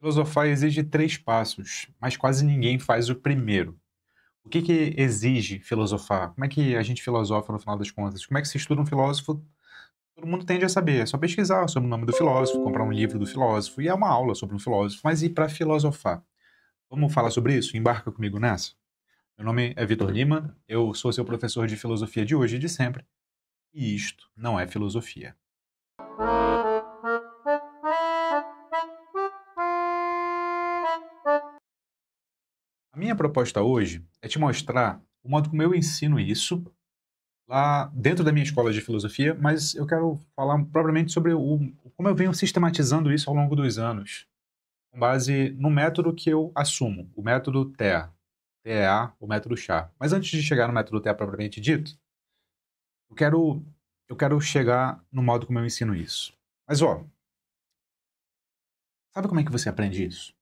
Filosofar exige 3 passos, mas quase ninguém faz o primeiro. O que que exige filosofar? Como é que a gente filosofa no final das contas? Como é que se estuda um filósofo? Todo mundo tende a saber, é só pesquisar sobre o nome do filósofo, comprar um livro do filósofo, e é uma aula sobre um filósofo. Mas e para filosofar? Vamos falar sobre isso? Embarca comigo nessa? Meu nome é Vitor Lima, eu sou seu professor de filosofia de hoje e de sempre, e isto não é filosofia. A minha proposta hoje é te mostrar o modo como eu ensino isso lá dentro da minha escola de filosofia, mas eu quero falar propriamente sobre como eu venho sistematizando isso ao longo dos anos, com base no método que eu assumo, o método TEA, TEA, o método chá. Mas antes de chegar no método TEA propriamente dito, eu quero, eu quero chegar no modo como eu ensino isso. Mas ó, sabe como é que você aprende isso?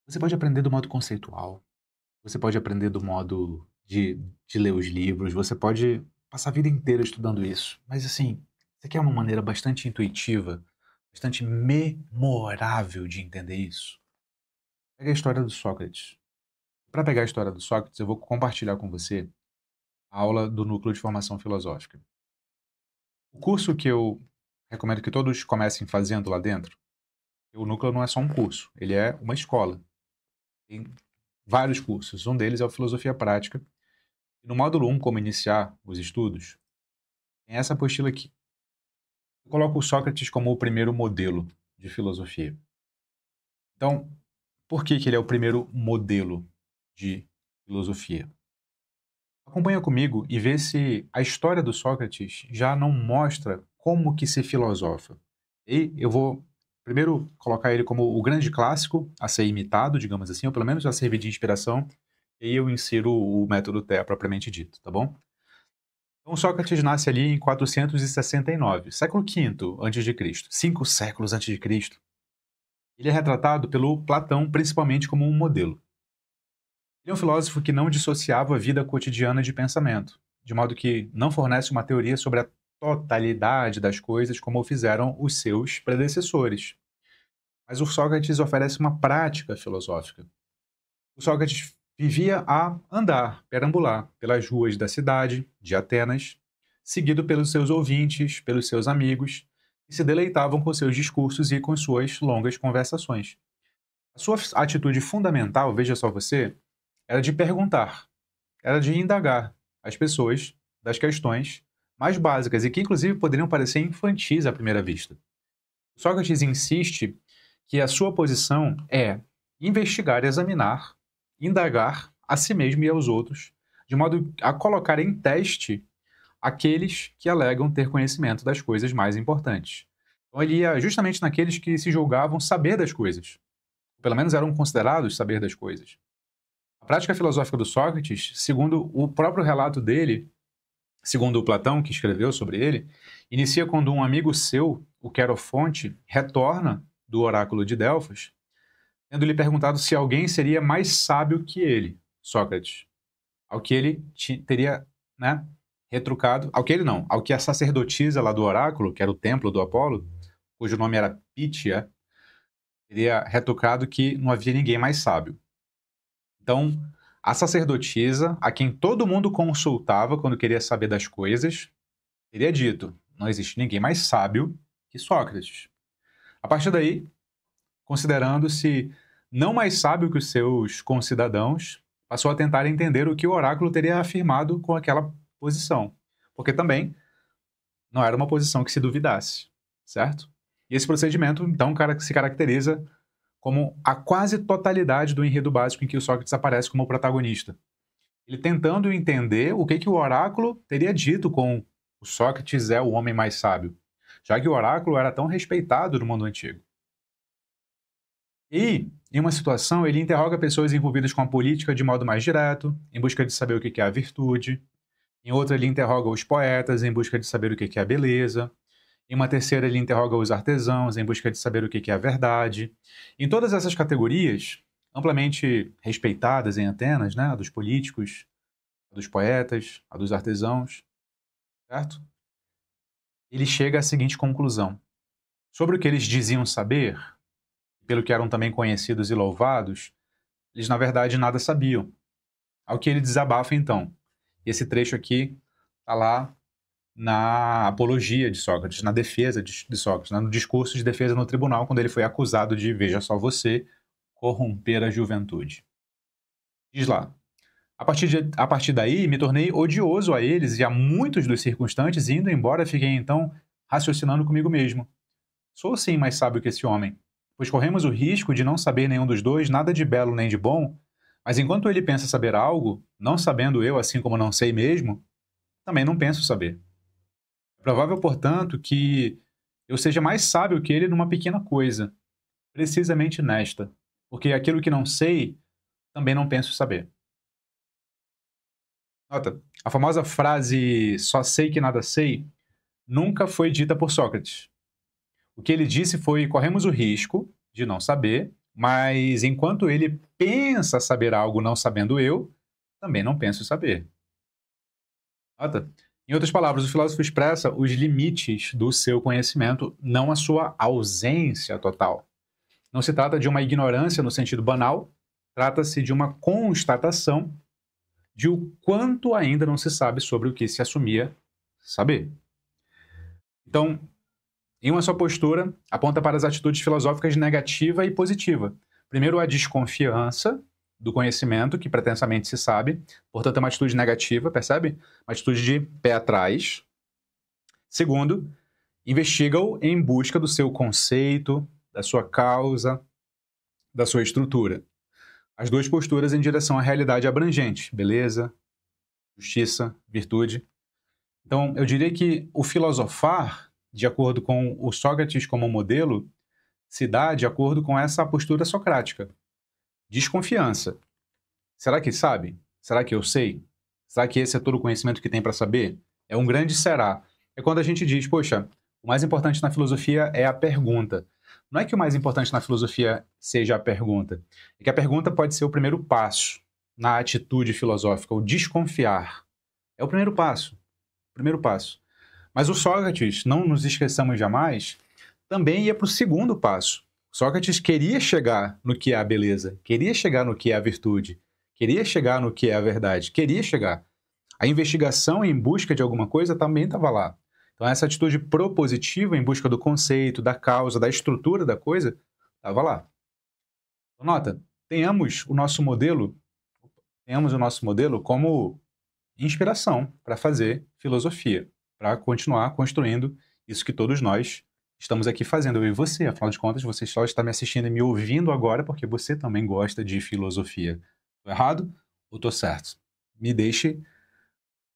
Você pode aprender do modo conceitual, você pode aprender do modo de ler os livros, você pode passar a vida inteira estudando isso. Mas assim, você quer uma maneira bastante intuitiva, bastante memorável de entender isso? Pega a história do Sócrates. Para pegar a história do Sócrates, eu vou compartilhar com você a aula do Núcleo de Formação Filosófica. O curso que eu recomendo que todos comecem fazendo lá dentro, o Núcleo não é só um curso, ele é uma escola. Tem vários cursos, um deles é o Filosofia Prática. E no módulo 1, como iniciar os estudos, tem essa apostila aqui. Eu coloco o Sócrates como o primeiro modelo de filosofia. Então, por que que ele é o primeiro modelo de filosofia? Acompanha comigo e vê se a história do Sócrates já não mostra como que se filosofa. E eu vou primeiro colocar ele como o grande clássico a ser imitado, digamos assim, ou pelo menos a servir de inspiração, e eu insiro o método TEA propriamente dito, tá bom? Então, Sócrates nasce ali em 469, século V antes de Cristo, 5 séculos antes de Cristo. Ele é retratado pelo Platão principalmente como um modelo. Ele é um filósofo que não dissociava a vida cotidiana de pensamento, de modo que não fornece uma teoria sobre a totalidade das coisas como o fizeram os seus predecessores. Mas o Sócrates oferece uma prática filosófica. O Sócrates vivia a andar, perambular pelas ruas da cidade de Atenas, seguido pelos seus ouvintes, pelos seus amigos, que se deleitavam com seus discursos e com suas longas conversações. A sua atitude fundamental, veja só você, era de perguntar, era de indagar as pessoas das questões mais básicas e que inclusive poderiam parecer infantis à primeira vista. Sócrates insiste que a sua posição é investigar, examinar, indagar a si mesmo e aos outros, de modo a colocar em teste aqueles que alegam ter conhecimento das coisas mais importantes. Então ele ia justamente naqueles que se julgavam saber das coisas, ou pelo menos eram considerados saber das coisas. A prática filosófica do Sócrates, segundo o próprio relato dele, segundo o Platão, que escreveu sobre ele, inicia quando um amigo seu, o Querofonte, retorna do oráculo de Delfos, tendo-lhe perguntado se alguém seria mais sábio que ele, Sócrates, ao que ele teria, né, retrucado, ao que ele não, ao que a sacerdotisa lá do oráculo, que era o templo do Apolo, cujo nome era Pítia, teria retrucado que não havia ninguém mais sábio. Então, a sacerdotisa, a quem todo mundo consultava quando queria saber das coisas, teria dito: não existe ninguém mais sábio que Sócrates. A partir daí, considerando-se não mais sábio que os seus concidadãos, passou a tentar entender o que o oráculo teria afirmado com aquela posição, porque também não era uma posição que se duvidasse, certo? E esse procedimento, então, se caracteriza como a quase totalidade do enredo básico em que o Sócrates aparece como protagonista. Ele tentando entender o que o oráculo teria dito com o Sócrates é o homem mais sábio, já que o oráculo era tão respeitado no mundo antigo. E, em uma situação, ele interroga pessoas envolvidas com a política de modo mais direto, em busca de saber o que é a virtude. Em outra, ele interroga os poetas, em busca de saber o que é a beleza. Em uma terceira, ele interroga os artesãos, em busca de saber o que é a verdade. Em todas essas categorias, amplamente respeitadas em Atenas, né, a dos políticos, a dos poetas, a dos artesãos, certo? Ele chega à seguinte conclusão. sobre o que eles diziam saber, pelo que eram também conhecidos e louvados, eles na verdade nada sabiam. Ao que ele desabafa então. E esse trecho aqui está lá na apologia de Sócrates, na defesa de Sócrates, no discurso de defesa no tribunal, quando ele foi acusado de, veja só você, corromper a juventude. Diz lá: a partir daí, me tornei odioso a eles e a muitos dos circunstantes, e indo embora, fiquei então raciocinando comigo mesmo. Sou sim mais sábio que esse homem, pois corremos o risco de não saber nenhum dos dois nada de belo nem de bom, mas enquanto ele pensa saber algo, não sabendo eu, assim como não sei mesmo, também não penso saber. É provável, portanto, que eu seja mais sábio que ele numa pequena coisa, precisamente nesta, porque aquilo que não sei, também não penso saber. Nota, a famosa frase só sei que nada sei nunca foi dita por Sócrates. O que ele disse foi: corremos o risco de não saber, mas enquanto ele pensa saber algo não sabendo eu, também não penso saber. Nota? Em outras palavras, o filósofo expressa os limites do seu conhecimento, não a sua ausência total. Não se trata de uma ignorância no sentido banal, trata-se de uma constatação de o quanto ainda não se sabe sobre o que se assumia saber. Então, em uma só postura, aponta para as atitudes filosóficas negativa e positiva. Primeiro, a desconfiança do conhecimento que pretensamente se sabe, portanto é uma atitude negativa, percebe? Uma atitude de pé atrás. Segundo, investiga-o em busca do seu conceito, da sua causa, da sua estrutura. As duas posturas em direção à realidade abrangente, beleza, justiça, virtude. Então, eu diria que o filosofar, de acordo com o Sócrates como modelo, se dá de acordo com essa postura socrática. Desconfiança. Será que sabe? Será que eu sei? Será que esse é todo o conhecimento que tem para saber? É um grande será. É quando a gente diz, poxa, o mais importante na filosofia é a pergunta. Não é que o mais importante na filosofia seja a pergunta. É que a pergunta pode ser o primeiro passo na atitude filosófica. O desconfiar é o primeiro passo. Primeiro passo. Mas o Sócrates, não nos esqueçamos jamais, também ia para o segundo passo. Sócrates queria chegar no que é a beleza, queria chegar no que é a virtude, queria chegar no que é a verdade, queria chegar. A investigação em busca de alguma coisa também estava lá. Então essa atitude propositiva em busca do conceito, da causa, da estrutura da coisa, estava lá. Então, nota, tenhamos o nosso modelo como inspiração para fazer filosofia, para continuar construindo isso que todos nós estamos aqui fazendo, eu e você. Afinal de contas, você só está me assistindo e me ouvindo agora porque você também gosta de filosofia. Estou errado ou estou certo? Me deixe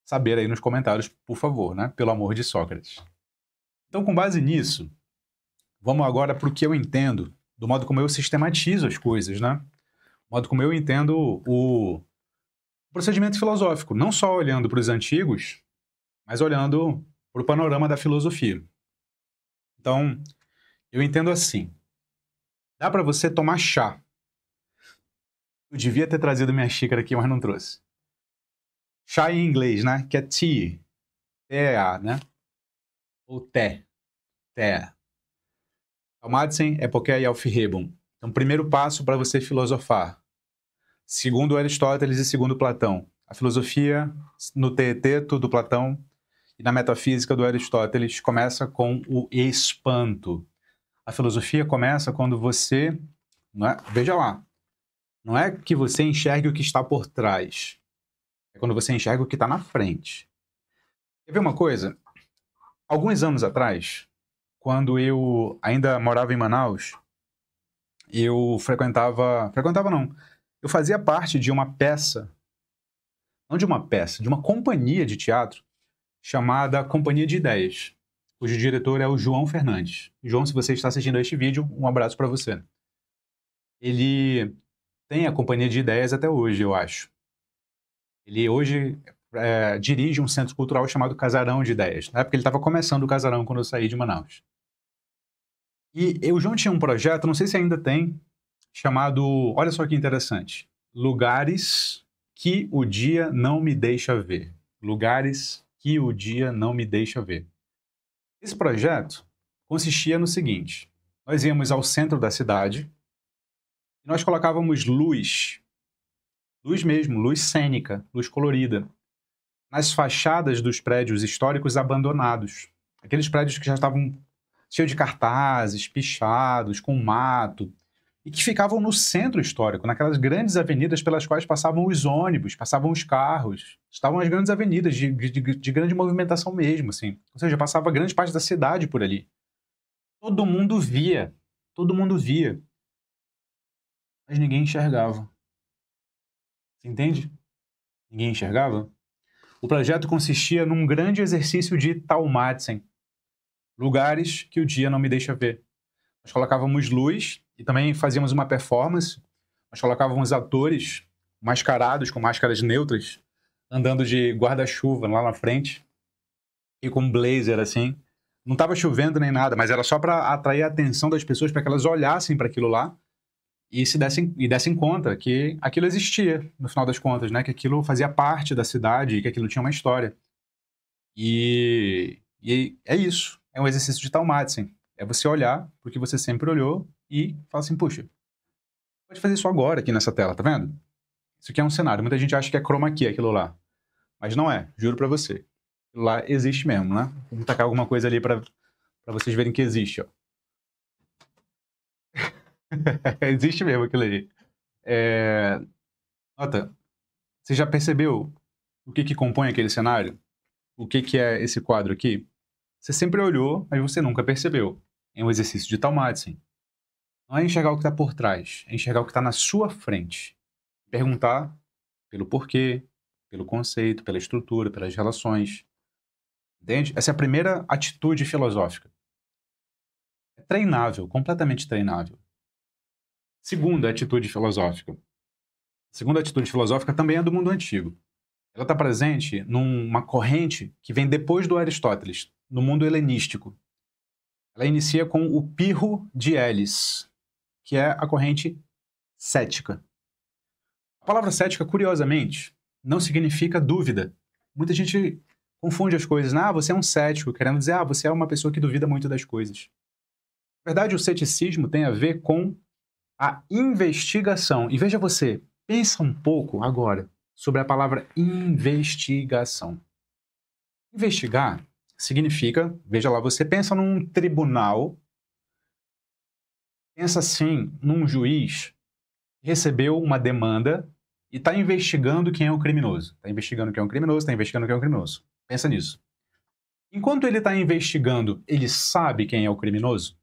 saber aí nos comentários, por favor, né? Pelo amor de Sócrates. Então, com base nisso, vamos agora para o que eu entendo, do modo como eu sistematizo as coisas, né? Do modo como eu entendo o procedimento filosófico, não só olhando para os antigos, mas olhando para o panorama da filosofia. Então, eu entendo assim. Dá para você tomar chá. Eu devia ter trazido minha xícara aqui, mas não trouxe. Chá em inglês, né? Que é tea. T-E-A, né? Ou té. Té. Almadsen, Epoquei e Aufhebung. Então, primeiro passo para você filosofar. Segundo Aristóteles e segundo Platão. A filosofia, no Teeteto do Platão e na metafísica do Aristóteles, começa com o espanto. A filosofia começa quando você... veja lá. Não é que você enxergue o que está por trás. É quando você enxerga o que está na frente. Quer ver uma coisa? Alguns anos atrás, quando eu ainda morava em Manaus, eu frequentava não, eu fazia parte de uma peça, não de uma peça, de uma companhia de teatro chamada Companhia de Ideias, cujo diretor é o João Fernandes. João, se você está assistindo a este vídeo, um abraço para você. Ele tem a Companhia de Ideias até hoje, eu acho. Ele hoje dirige um centro cultural chamado Casarão de Ideias. Na época ele estava começando o Casarão quando eu saí de Manaus. E o João tinha um projeto, não sei se ainda tem, chamado, olha só que interessante, Lugares que o Dia Não Me Deixa Ver. Lugares que o Dia Não Me Deixa Ver. Esse projeto consistia no seguinte: nós íamos ao centro da cidade e nós colocávamos luz, luz mesmo, luz cênica, luz colorida, nas fachadas dos prédios históricos abandonados. Aqueles prédios que já estavam cheios de cartazes, pichados, com mato, e que ficavam no centro histórico, naquelas grandes avenidas pelas quais passavam os ônibus, passavam os carros. Estavam as grandes avenidas de grande movimentação mesmo, assim. Ou seja, passava grande parte da cidade por ali. Todo mundo via, mas ninguém enxergava. Você entende? Ninguém enxergava? O projeto consistia num grande exercício de Taumatzen, lugares que o dia não me deixa ver. Nós colocávamos luz e também fazíamos uma performance. Nós colocávamos atores mascarados, com máscaras neutras, andando de guarda-chuva lá na frente e com um blazer assim. Não estava chovendo nem nada, mas era só para atrair a atenção das pessoas, para que elas olhassem para aquilo lá e dessem conta que aquilo existia, no final das contas, né? Que aquilo fazia parte da cidade e que aquilo tinha uma história. E é isso. É um exercício de Taumatzen. É você olhar porque você sempre olhou e falar assim, puxa, pode fazer isso agora aqui nessa tela, tá vendo? Isso aqui é um cenário. Muita gente acha que é chroma key aquilo lá. Mas não é, juro pra você. Aquilo lá existe mesmo, né? Vou tacar alguma coisa ali pra vocês verem que existe, ó. Existe mesmo aquilo ali. Nota, você já percebeu o que compõe aquele cenário? O que é esse quadro aqui? Você sempre olhou, mas você nunca percebeu. É um exercício de Taumatzen. Não é enxergar o que está por trás, é enxergar o que está na sua frente. Perguntar pelo porquê, pelo conceito, pela estrutura, pelas relações. Entende? Essa é a primeira atitude filosófica. É treinável, completamente treinável. Segunda atitude filosófica. A segunda atitude filosófica também é do mundo antigo. Ela está presente numa corrente que vem depois do Aristóteles, no mundo helenístico. Ela inicia com o Pirro de Elis, que é a corrente cética. A palavra cética, curiosamente, não significa dúvida. Muita gente confunde as coisas. Ah, você é um cético, querendo dizer, você é uma pessoa que duvida muito das coisas. Na verdade, o ceticismo tem a ver com a investigação. E veja você, pensa um pouco agora sobre a palavra investigação. Investigar significa, veja lá, você pensa num tribunal, pensa assim, num juiz que recebeu uma demanda e está investigando quem é o criminoso. Está investigando quem é o criminoso, está investigando quem é o criminoso. Pensa nisso. Enquanto ele está investigando, ele sabe quem é o criminoso?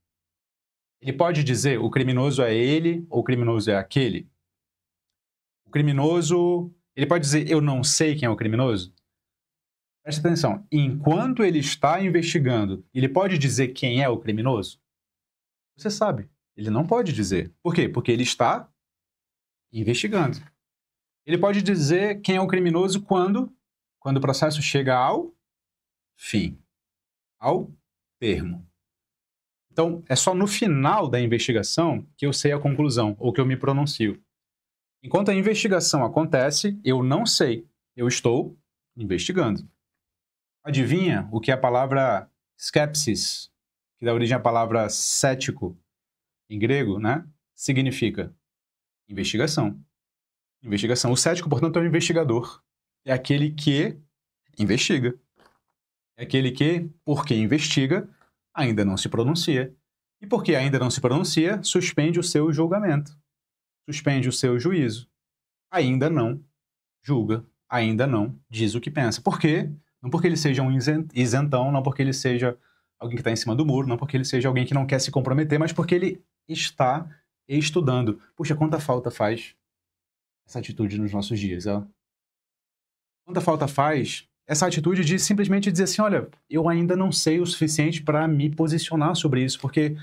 Ele pode dizer o criminoso é ele ou o criminoso é aquele? O criminoso... Ele pode dizer eu não sei quem é o criminoso? Preste atenção. Enquanto ele está investigando, ele pode dizer quem é o criminoso? Você sabe. Ele não pode dizer. Por quê? Porque ele está investigando. Ele pode dizer quem é o criminoso quando o processo chega ao fim, ao termo. Então, é só no final da investigação que eu sei a conclusão, ou que eu me pronuncio. Enquanto a investigação acontece, eu não sei. Eu estou investigando. Adivinha o que a palavra skepsis, que dá origem à palavra cético em grego, né? Significa investigação. Investigação. O cético, portanto, é o investigador. É aquele que investiga. É aquele que, porque investiga, ainda não se pronuncia. E porque ainda não se pronuncia, suspende o seu julgamento. Suspende o seu juízo. Ainda não julga. Ainda não diz o que pensa. Por quê? Não porque ele seja um isentão, não porque ele seja alguém que está em cima do muro, não porque ele seja alguém que não quer se comprometer, mas porque ele está estudando. Puxa, quanta falta faz essa atitude nos nossos dias, ó. Quanta falta faz essa atitude de simplesmente dizer assim, olha, eu ainda não sei o suficiente para me posicionar sobre isso, porque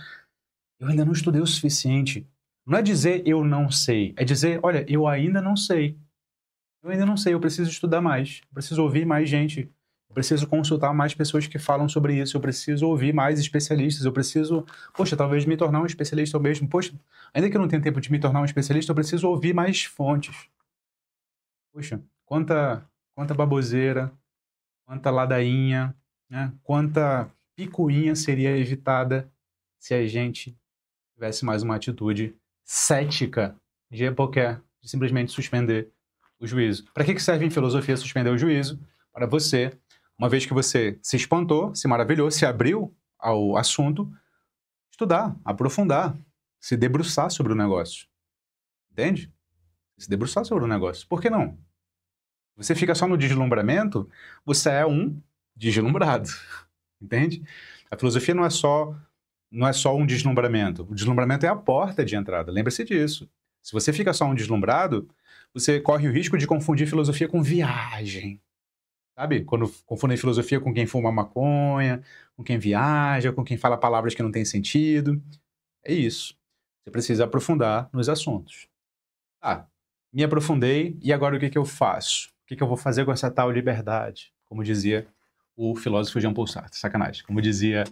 eu ainda não estudei o suficiente. Não é dizer eu não sei, é dizer, olha, eu ainda não sei. Eu ainda não sei, eu preciso estudar mais, eu preciso ouvir mais gente, eu preciso consultar mais pessoas que falam sobre isso, eu preciso ouvir mais especialistas, eu preciso, poxa, talvez me tornar um especialista eu mesmo. Poxa, ainda que eu não tenha tempo de me tornar um especialista, eu preciso ouvir mais fontes. Poxa, quanta baboseira, quanta ladainha, né? Quanta picuinha seria evitada se a gente tivesse mais uma atitude cética de epoqué, de simplesmente suspender o juízo. Para que serve em filosofia suspender o juízo? Para você, uma vez que você se espantou, se maravilhou, se abriu ao assunto, estudar, aprofundar, se debruçar sobre o negócio. Entende? Se debruçar sobre o negócio. Por que não? Você fica só no deslumbramento, você é um deslumbrado. Entende? A filosofia não é só um deslumbramento. O deslumbramento é a porta de entrada. Lembre-se disso. Se você fica só um deslumbrado, você corre o risco de confundir filosofia com viagem. Sabe? Quando confundem filosofia com quem fuma maconha, com quem viaja, com quem fala palavras que não têm sentido. É isso. Você precisa aprofundar nos assuntos. Tá, me aprofundei, e agora o que eu faço? O que eu vou fazer com essa tal liberdade? Como dizia o filósofo Jean-Paul Sartre, sacanagem. Como dizia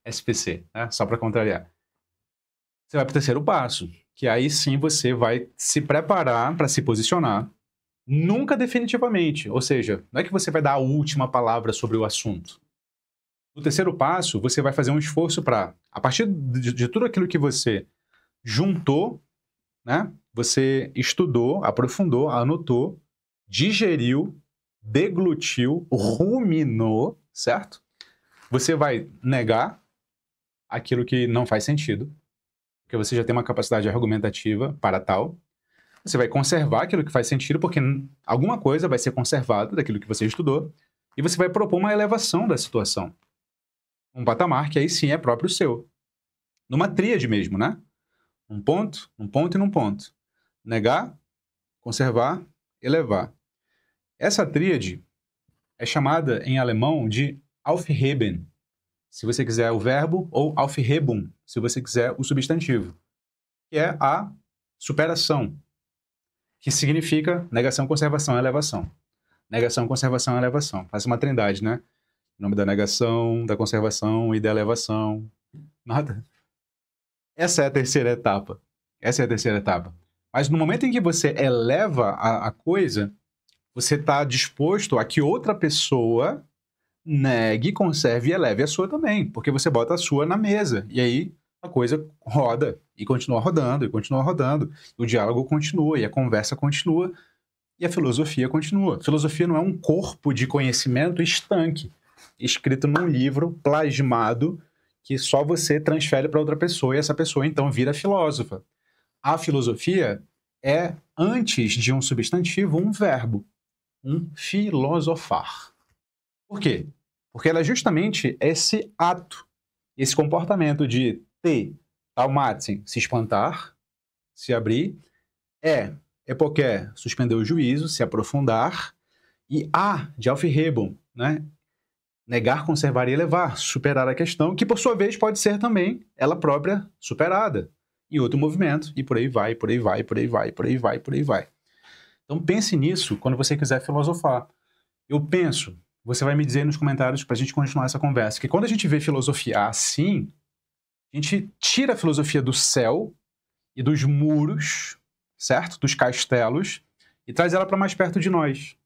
SPC, né? Só para contrariar. Você vai para o terceiro passo, que aí sim você vai se preparar para se posicionar, nunca definitivamente. Ou seja, não é que você vai dar a última palavra sobre o assunto. No terceiro passo, você vai fazer um esforço para, a partir de tudo aquilo que você juntou, né? Você estudou, aprofundou, anotou, digeriu, deglutiu, ruminou, certo? Você vai negar aquilo que não faz sentido, porque você já tem uma capacidade argumentativa para tal. Você vai conservar aquilo que faz sentido, porque alguma coisa vai ser conservada daquilo que você estudou, e você vai propor uma elevação da situação. Um patamar que aí sim é próprio seu. Numa tríade mesmo, né? Um ponto e num ponto. Negar, conservar, elevar. Essa tríade é chamada em alemão de Aufheben, se você quiser o verbo, ou Aufhebung, se você quiser o substantivo, que é a superação, que significa negação, conservação, elevação. Negação, conservação, elevação. Faz uma trindade, né? O nome da negação, da conservação e da elevação. Nada. Essa é a terceira etapa. Essa é a terceira etapa. Mas no momento em que você eleva a coisa, você está disposto a que outra pessoa negue, conserve e eleve a sua também, porque você bota a sua na mesa, e aí a coisa roda, e continua rodando, e continua rodando, o diálogo continua, e a conversa continua, e a filosofia continua. A filosofia não é um corpo de conhecimento estanque, escrito num livro, plasmado, que só você transfere para outra pessoa, e essa pessoa então vira filósofa. A filosofia é, antes de um substantivo, um verbo, um filosofar. Por quê? Porque ela é justamente esse ato, esse comportamento de T, taumatzen, se espantar, se abrir, epoqué, suspender o juízo, se aprofundar, e A, de Aufhebung, né? Negar, conservar e elevar, superar a questão, que por sua vez pode ser também ela própria superada, e outro movimento, e por aí vai, por aí vai, por aí vai, por aí vai, por aí vai. Então pense nisso quando você quiser filosofar. Eu penso, você vai me dizer nos comentários para a gente continuar essa conversa, que quando a gente vê filosofia assim, a gente tira a filosofia do céu e dos muros, certo? Dos castelos, e traz ela para mais perto de nós.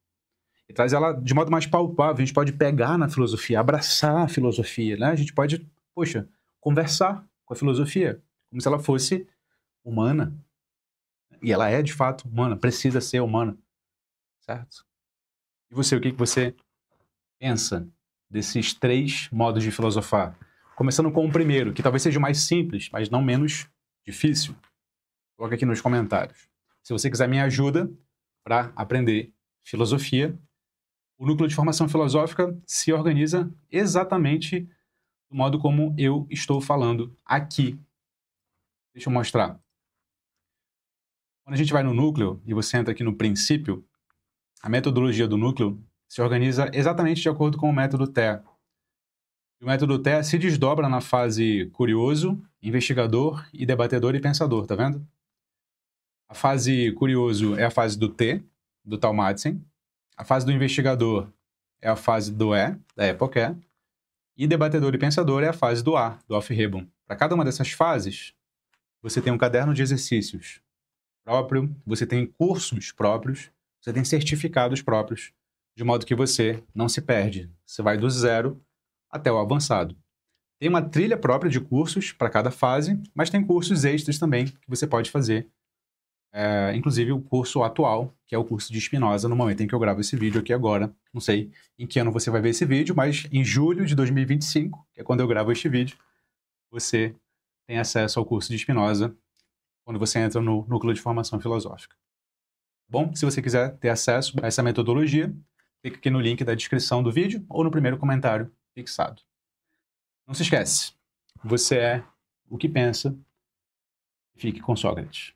E traz ela de modo mais palpável. A gente pode pegar na filosofia, abraçar a filosofia, né? A gente pode, poxa, conversar com a filosofia, como se ela fosse humana. E ela é, de fato, humana, precisa ser humana, certo? E você, o que você pensa desses três modos de filosofar? Começando com o primeiro, que talvez seja o mais simples, mas não menos difícil. Coloca aqui nos comentários. Se você quiser minha ajuda para aprender filosofia, o Núcleo de Formação Filosófica se organiza exatamente do modo como eu estou falando aqui. Deixa eu mostrar. Quando a gente vai no núcleo e você entra aqui no princípio, a metodologia do núcleo se organiza exatamente de acordo com o método TEA. O método TEA se desdobra na fase curioso, investigador e debatedor e pensador, tá vendo? A fase curioso é a fase do T, do taumatzen. A fase do investigador é a fase do E, da epoqué. E debatedor e pensador é a fase do A, do Aufhebung. Para cada uma dessas fases, você tem um caderno de exercícios próprio, você tem cursos próprios, você tem certificados próprios, de modo que você não se perde. Você vai do zero até o avançado. Tem uma trilha própria de cursos para cada fase, mas tem cursos extras também que você pode fazer. Inclusive o curso atual, que é o curso de Spinoza, no momento em que eu gravo esse vídeo aqui agora. Não sei em que ano você vai ver esse vídeo, mas em julho de 2025, que é quando eu gravo este vídeo, você tem acesso ao curso de Spinoza quando você entra no Núcleo de Formação Filosófica. Bom, se você quiser ter acesso a essa metodologia, clique aqui no link da descrição do vídeo ou no primeiro comentário fixado. Não se esquece, você é o que pensa. Fique com Sócrates.